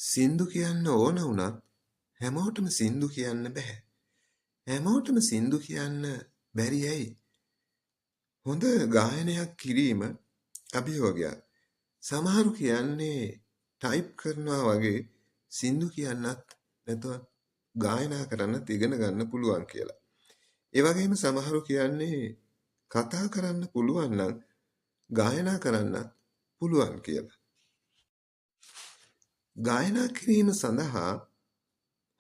සින්දු කියන්න ඕන වුණත් හැමෝටම සින්දු කියන්න බෑ. හැමෝටම සින්දු කියන්න බැරි ඇයි? හොඳ ගායනයක් කිරීම අභියෝගයක්. සමහරු කියන්නේ ටයිප් කරනවා වගේ සින්දු කියන්නත් නැතුව ගායනා කරන්නත් ඉගෙන ගන්න පුළුවන් කියලා. ඒ වගේම සමහරු කියන්නේ කතා කරන්න පුළුවන් නම් ගායනා කරන්නත් පුළුවන් කියලා. ගායනා කිරීම සඳහා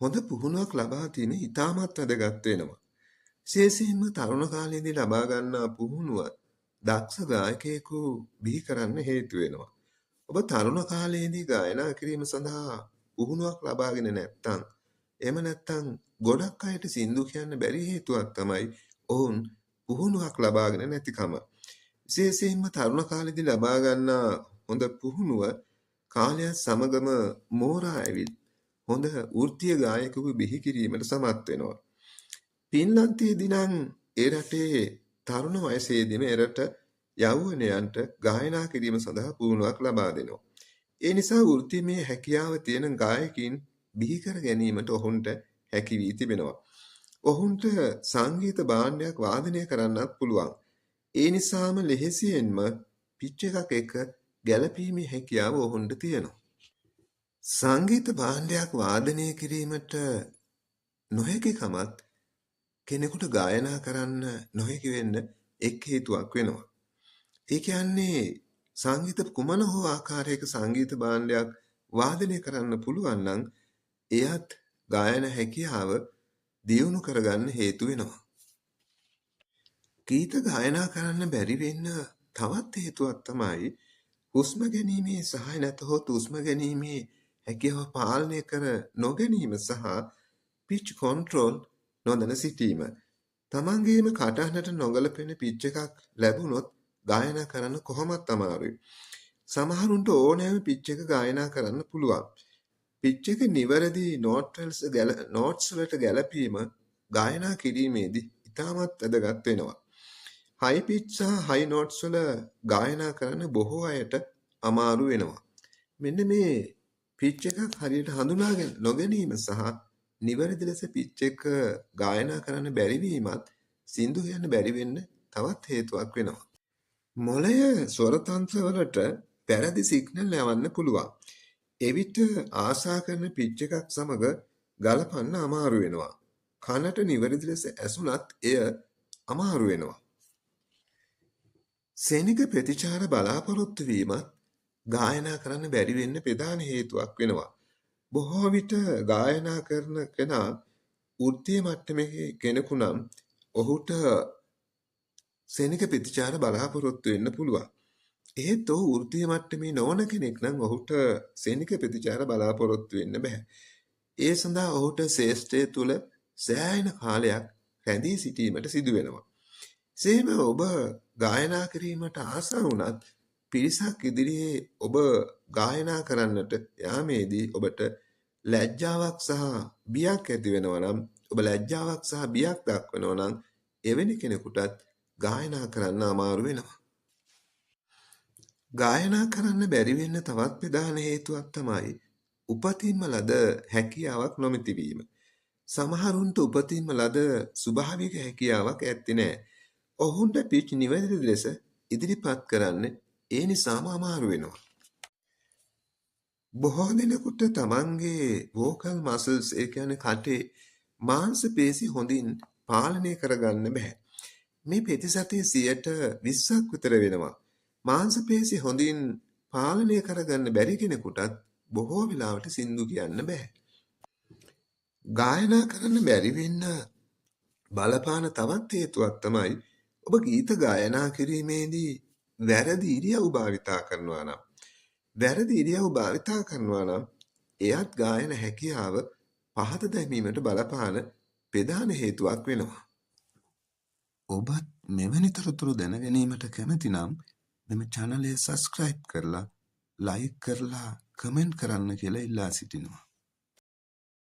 හොඳ පුහුණුවක් ලබා තියෙන ඉතාමත් වැදගත් වෙනවා. විශේෂයෙන්ම තරුණ කාලයේදී ලබා ගන්නා පුහුණුව දක්ෂ ගායකයෙකු බිහි කරන්න හේතු වෙනවා. ඔබ තරුණ කාලයේදී ගායනා කිරීම සඳහා පුහුණුවක් ලබාගෙන නැත්නම් එහෙම නැත්නම් ගොඩක් අයට සින්දු කියන්න බැරි හේතුවක් තමයි ඔවුන් පුහුණුවක් ලබාගෙන නැතිකම. විශේෂයෙන්ම තරුණ කාලයේදී ලබා ගන්නා හොඳ පුහුණුව කාලයත් සමගම මෝරා ඇවිත් හොඳ වෘත්තීය ගායකයෙකු බිහි කිරීමට සමත් වෙනවා. පින්ලන්තයේදී නම් ඒ රටේ තරුණ වයසේදීම එරට යෞවනයන්ට ගායනා කිරීම සඳහා පුහුණුවක් ලබා දෙනවා. ඒ නිසා වෘත්තීමය හැකියාව තියෙන ගායකින් බිහි කර ගැනීමට ඔවුන්ට හැකි වී තිබෙනවා. ඔවුන්ට සංගීත භාණ්ඩයක් වාදනය කරන්නත් පුළුවන්. ඒ නිසාම ලෙහෙසියෙන්ම පිච් එකක් එක්ක ගැළපීමේ හැකියාව ඔවුන්ට තියෙනවා. සංගීත භාණ්ඩයක් වාදනය කිරීමට නොහැකිකමත් කෙනෙකුට ගායනා කරන්න නොහැකි වෙන්න එක් හේතුවක් වෙනවා. ඒ කියන්නේ සංගීත කුමන හෝ ආකාරයක සංගීත භාණ්ඩයක් වාදනය කරන්න පුළුවන් නම් එයත් ගායන හැකියාව දියුණු කරගන්න හේතු වෙනවා. ගීත ගායනා කරන්න බැරි වෙන්න තවත් හේතුවක් තමයි හුස්ම ගැනීමේ සහය නැතහොත් හුස්ම ගැනීමේ හැකියාව පාලනය කර නොගැනීම සහ පිච් කොන්ට්‍රෝල් නොදැන සිටීම. තමන්ගේම කටහඬට නොගැලපෙන පිච් එකක් ලැබුණොත් ගායනා කරන්න කොහොමත් අමාරුයි. සමහරුන්ට ඕනෑම පිච් එක ගායනා කරන්න පුළුවන්. පිච් එක නිවැරදි නෝට්ස් වලට ගැලපීම ගායනා කිරීමේදී ඉතාමත් වැදගත් වෙනවා. හයි පිච් සහ හයි නෝට්ස් වල ගායනා කරන්න බොහෝ අයට අමාරු වෙනවා. මෙන්න මේ පිච් එකක් හරියට හඳුනා නොගැනීම සහ නිවැරදි ලෙස පිච් එක ගායනා කරන්න බැරි වීමත් සින්දු කියන්න බැරි වෙන්න තවත් හේතුවක් වෙනවා. මොළය ස්වර තන්ත්‍ර වලට වැරදි සිග්නල් යවන්න පුළුවන්. එවිට ආශා කරන පිච් එකක් සමග ගලපන්න අමාරු වෙනවා. කනට නිවැරදි ලෙස ඇසුණත් එය අමාරු වෙනවා. සෙනික ප්‍රතිචාර බලාපොරොත්තු වීමත් ගායනා කරන්න බැරි වෙන්න ප්‍රධාන හේතුවක් වෙනවා. බොහෝ විට ගායනා කරන කෙනා වෘත්තීය මට්ටමේ කෙනෙකු නම් ඔහුට සෙනික ප්‍රතිචාර බලාපොරොත්තු වෙන්න පුළුවන්. එහෙත් ඔහු වෘත්තීය මට්ටමේ නොවන කෙනෙක් නම් ඔහුට සෙනික ප්‍රතිචාර බලාපොරොත්තු වෙන්න බෑ. ඒ සඳහා ඔහුට ශේෂ්ඨය තුල සෑහෙන කාලයක් රැඳී සිටීමට සිදු වෙනවා. එසේම ඔබ ගායනා කිරීමට ආසා වුණත් පිරිසක් ඉදිරියේ ඔබ ගායනා කරන්නට යාමේදී ඔබට ලැජ්ජාවක් සහ බියක් ඇති වෙනවා නම් ඔබ ලැජ්ජාවක් සහ බියක් දක්වනවා නම් එවැනි කෙනෙකුටත් ගායනා කරන්න අමාරු වෙනවා. ගායනා කරන්න බැරි වෙන්න තවත් ප්‍රධාන හේතුවක් තමයි උපතින්ම ලද හැකියාවක් නොමැති වීම. සමහරුන්ට උපතින්ම ලද ස්වභාවික හැකියාවක් ඇත්තේ නැහැ. ඔවුන්ට පිච් නිවැරදි ලෙස ඉදිරිපත් කරන්න ඒ නිසාම අමාරු වෙනවා. බොහෝ දෙනෙකුට තමන්ගේ වෝකල් මසල්ස් ඒ කියන්නේ කටේ මාංශ පේශි හොඳින් පාලනය කරගන්න බෑ. මේ ප්‍රතිශතය 20ක් විතර වෙනවා. මාංශ පේශි හොඳින් පාලනය කරගන්න බැරි කෙනෙකුටත් බොහෝ වෙලාවට සින්දු කියන්න බෑ. ගායනා කරන්න බැරි වෙන්න බලපාන තවත් හේතුවක් තමයි ඔබ ගීත ගායනා කිරීමේදී වැරදි ඉරියව් භාවිතා කරනවා නම් එයත් ගායන හැකියාව පහත දැමීමට බලපාන ප්‍රධාන හේතුවක් වෙනවා. ඔබත් මෙවැනි තොරතුරු දැන ගැනීමට කැමති නම් මෙම channel එක subscribe කරලා like කරලා comment කරන්න කියලා ඉල්ලා සිටිනවා.